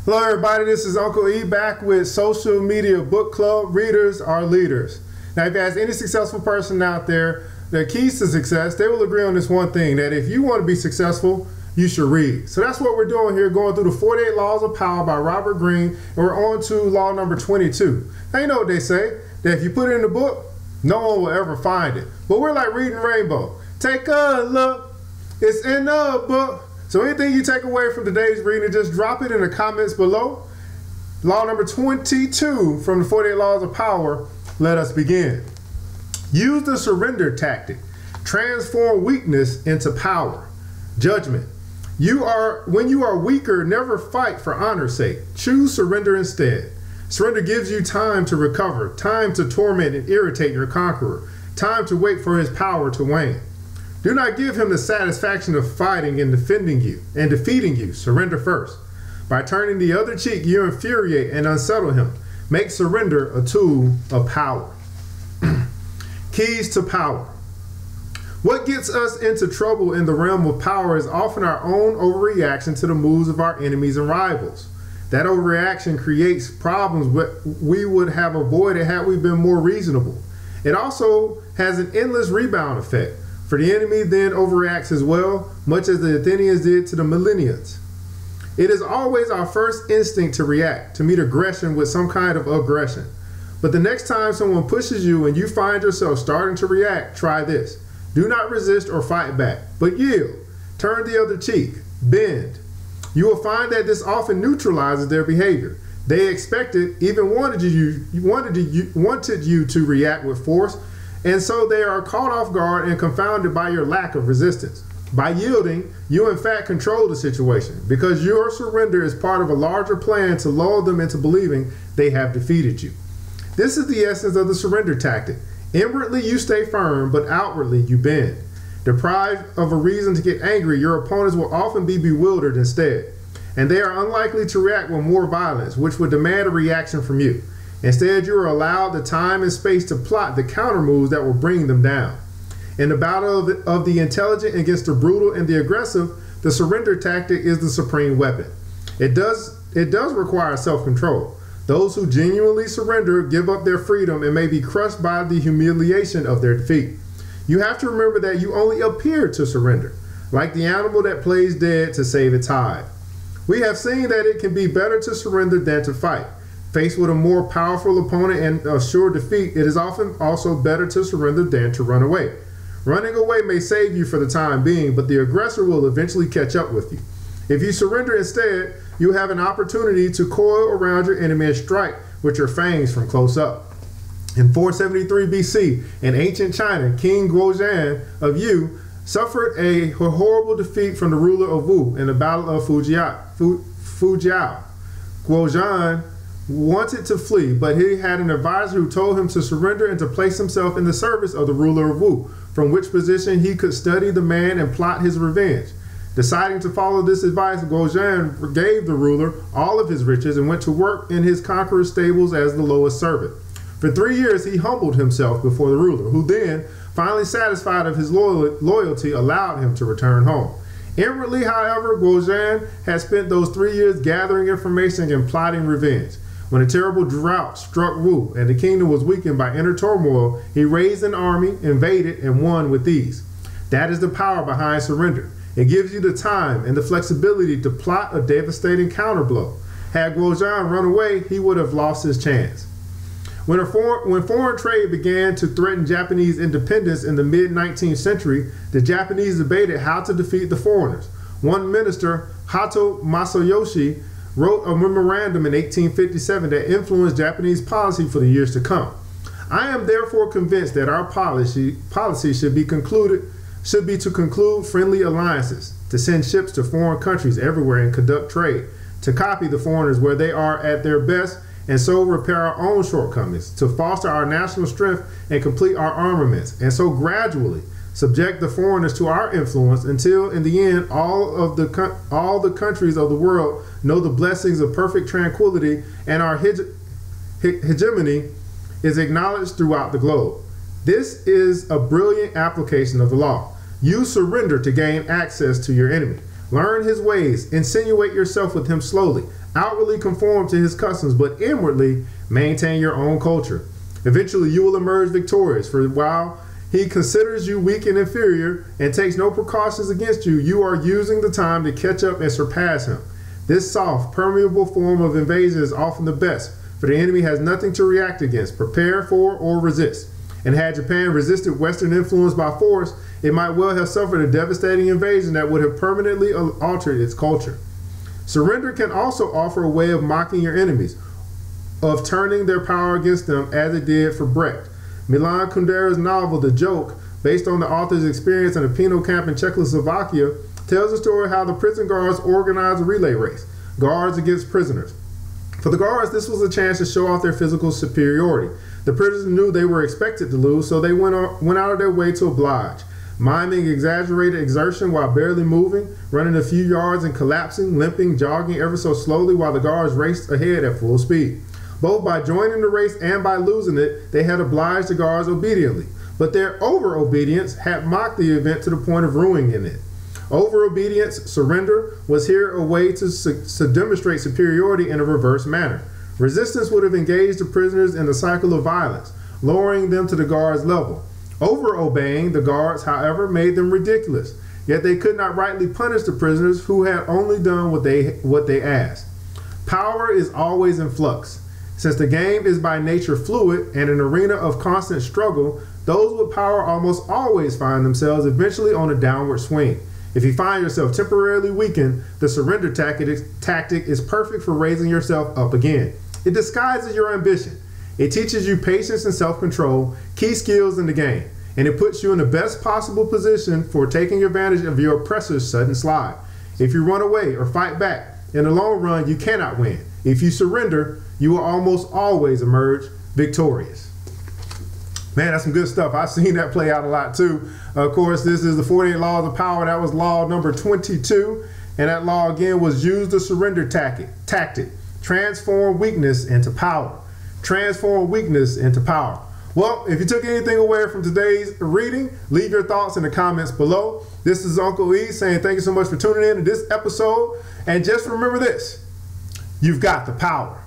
Hello everybody, this is Uncle E back with Social Media Book Club. Readers are leaders. Now if you ask any successful person out there the keys to success, they will agree on this one thing, that if you want to be successful, you should read. So that's what we're doing here, going through the 48 Laws of Power by Robert Greene, and we're on to law number 22. Now you know what they say, that if you put it in the book, no one will ever find it. But we're like reading Rainbow. Take a look, it's in the book. So anything you take away from today's reading, just drop it in the comments below. Law number 22 from the 48 Laws of Power. Let us begin. Use the surrender tactic. Transform weakness into power. Judgment. When you are weaker, never fight for honor's sake. Choose surrender instead. Surrender gives you time to recover, time to torment and irritate your conqueror, time to wait for his power to wane. Do not give him the satisfaction of fighting and defending you and defeating you. Surrender first. By turning the other cheek, you infuriate and unsettle him. Make surrender a tool of power. Keys to power. What gets us into trouble in the realm of power is often our own overreaction to the moves of our enemies and rivals. That overreaction creates problems we would have avoided had we been more reasonable. It also has an endless rebound effect. For the enemy then overreacts as well, much as the Athenians did to the Millennials. It is always our first instinct to react, to meet aggression with some kind of aggression. But the next time someone pushes you and you find yourself starting to react, try this. Do not resist or fight back, but yield. Turn the other cheek. Bend. You will find that this often neutralizes their behavior. They expected, even wanted you to react with force, and so they are caught off guard and confounded by your lack of resistance. By yielding, you in fact control the situation, because your surrender is part of a larger plan to lull them into believing they have defeated you. This is the essence of the surrender tactic. Inwardly you stay firm, but outwardly you bend. Deprived of a reason to get angry, your opponents will often be bewildered instead, and they are unlikely to react with more violence, which would demand a reaction from you. Instead, you are allowed the time and space to plot the counter moves that will bring them down. In the battle of the intelligent against the brutal and the aggressive, the surrender tactic is the supreme weapon. It does require self-control. Those who genuinely surrender give up their freedom and may be crushed by the humiliation of their defeat. You have to remember that you only appear to surrender, like the animal that plays dead to save its hide. We have seen that it can be better to surrender than to fight. Faced with a more powerful opponent and a sure defeat, it is often also better to surrender than to run away. Running away may save you for the time being, but the aggressor will eventually catch up with you. If you surrender instead, you have an opportunity to coil around your enemy and strike with your fangs from close up. In 473 BC, in ancient China, King Guozhan of Yu suffered a horrible defeat from the ruler of Wu in the Battle of Fujiao. Guozhan wanted to flee, but he had an advisor who told him to surrender and to place himself in the service of the ruler of Wu, from which position he could study the man and plot his revenge. Deciding to follow this advice, Guozhan gave the ruler all of his riches and went to work in his conqueror's stables as the lowest servant. For 3 years he humbled himself before the ruler, who then, finally satisfied of his loyalty, allowed him to return home. Inwardly, however, Guozhan had spent those 3 years gathering information and plotting revenge. When a terrible drought struck Wu and the kingdom was weakened by inner turmoil, he raised an army, invaded, and won with ease. That is the power behind surrender. It gives you the time and the flexibility to plot a devastating counterblow. Had Guozhan run away, he would have lost his chance. When foreign trade began to threaten Japanese independence in the mid-19th century, the Japanese debated how to defeat the foreigners. One minister, Hato Masayoshi, wrote a memorandum in 1857 that influenced Japanese policy for the years to come. I am therefore convinced that our policy should be to conclude friendly alliances, to send ships to foreign countries everywhere and conduct trade, to copy the foreigners where they are at their best, and so repair our own shortcomings, to foster our national strength and complete our armaments, and so gradually subject the foreigners to our influence until, in the end, all the countries of the world know the blessings of perfect tranquility, and our hegemony is acknowledged throughout the globe. This is a brilliant application of the law. You surrender to gain access to your enemy. Learn his ways, insinuate yourself with him slowly, outwardly conform to his customs, but inwardly maintain your own culture. Eventually you will emerge victorious, for while he considers you weak and inferior and takes no precautions against you, you are using the time to catch up and surpass him. This soft, permeable form of invasion is often the best, for the enemy has nothing to react against, prepare for, or resist. And had Japan resisted Western influence by force, it might well have suffered a devastating invasion that would have permanently altered its culture. Surrender can also offer a way of mocking your enemies, of turning their power against them, as it did for Brecht. Milan Kundera's novel, The Joke, based on the author's experience in a penal camp in Czechoslovakia, tells the story of how the prison guards organized a relay race, guards against prisoners. For the guards, this was a chance to show off their physical superiority. The prisoners knew they were expected to lose, so they went out of their way to oblige, miming exaggerated exertion while barely moving, running a few yards and collapsing, limping, jogging ever so slowly while the guards raced ahead at full speed. Both by joining the race and by losing it, they had obliged the guards obediently, but their over-obedience had mocked the event to the point of ruining it. Over-obedience, surrender, was here a way to demonstrate superiority in a reverse manner. Resistance would have engaged the prisoners in a cycle of violence, lowering them to the guards' level. Over-obeying the guards, however, made them ridiculous, yet they could not rightly punish the prisoners who had only done what they asked. Power is always in flux. Since the game is by nature fluid and an arena of constant struggle, those with power almost always find themselves eventually on a downward swing. If you find yourself temporarily weakened, the surrender tactic is perfect for raising yourself up again. It disguises your ambition. It teaches you patience and self-control, key skills in the game, and it puts you in the best possible position for taking advantage of your oppressor's sudden slide. If you run away or fight back, in the long run, you cannot win. If you surrender, you will almost always emerge victorious. Man, that's some good stuff. I've seen that play out a lot too. Of course, this is the 48 Laws of Power. That was law number 22. And that law again was use the surrender tactic. Transform weakness into power. Transform weakness into power. Well, if you took anything away from today's reading, leave your thoughts in the comments below. This is Uncle E saying thank you so much for tuning in to this episode. And just remember this, you've got the power.